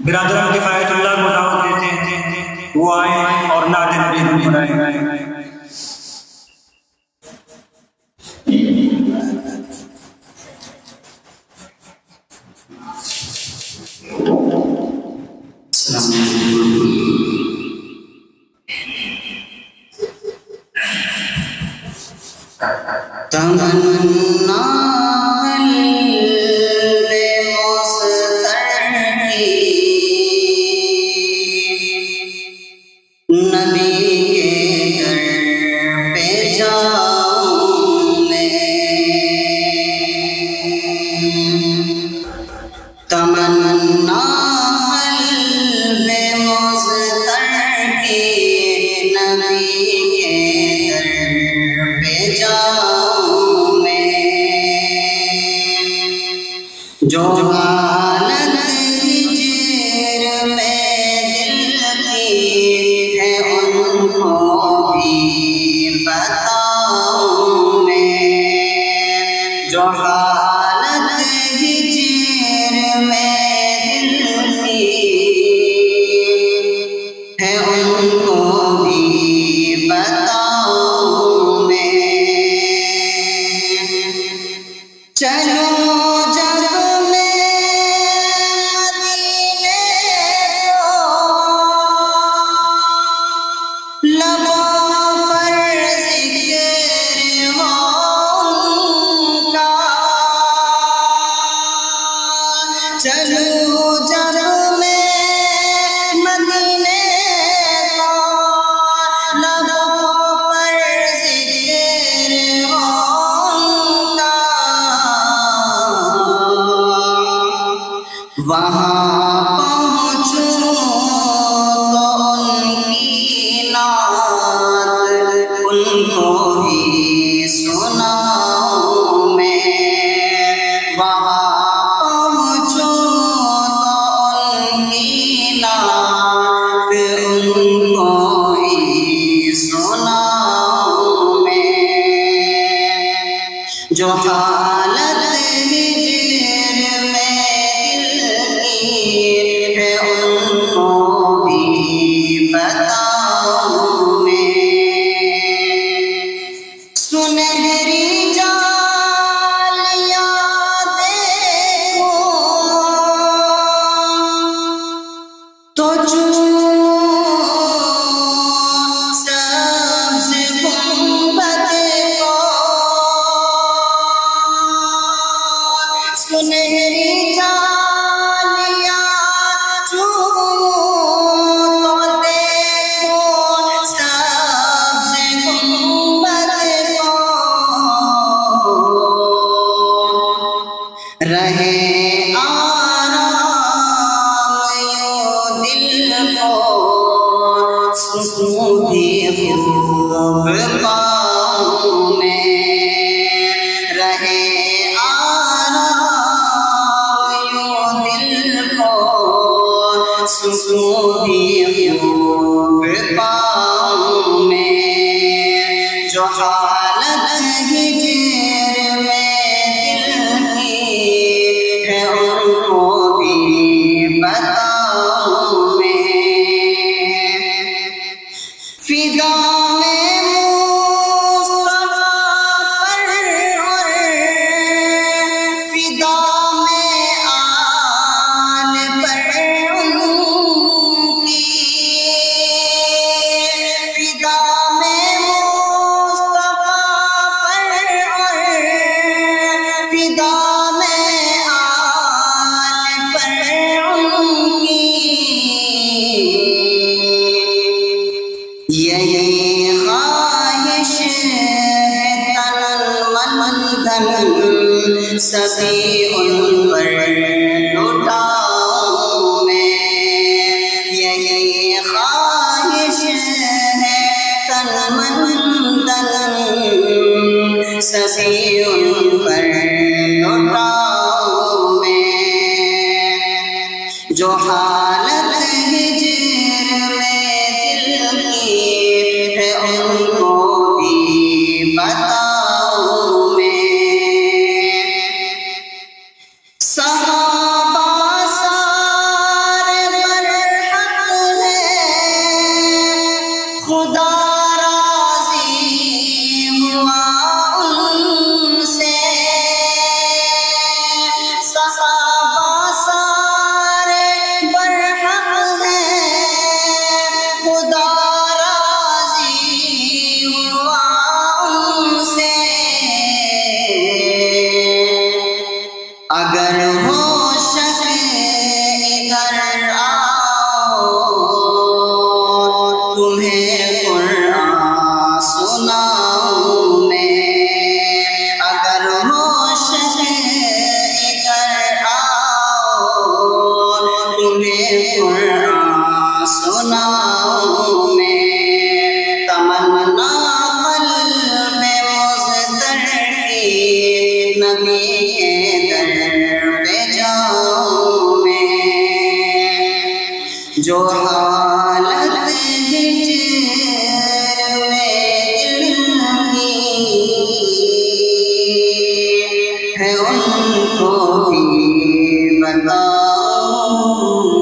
برادران کفایت اللہ کو دعوت دیتے ہیں، وہ آئیں اور نعت نبی گنگنائیں۔ تمنا جو حالت ہجر میں دل کی ہے ان کو بھی بتاؤں میں، جو حالت ہجر میں دل کی ہے ان کو بھی بتاؤں میں۔ چلو چلو جب میں مدینے کا لبوں پر ذکر ان کا، وہاں پہنچوں تو ان کی نعت ان کو ہی سناؤں میں، وہاں جو حالت ہجر میں دل کی ہے ان کو بھی بتاؤں میں۔ سنہری جالیاں دیکھوں تو سنہری جالیاں چوموں تو دیکھو سبز گنبد کو، رہے آرام یوں دل کو سکون بھی خوب پاؤں میں، رہے سکون بھی خوب پاؤں میں، جو حالت ہجر میں دل کی ہے ان کو بھی بتاؤں میں۔ فضا میں مصطفیٰ پر اور فضا میں آل پر یہی خواہش ہے تن من دھن سبھی ان پر لٹاؤں میں، یہی خواہش ہے تن من دھن سبھی ان پر لٹاؤں میں، جو حالت ہجر میں دل کی ہے ان کو بھی بتاؤں میں۔ صحابہ سارے جو حالت ہجر میں دل کی ہے ان کو بھی بتاؤں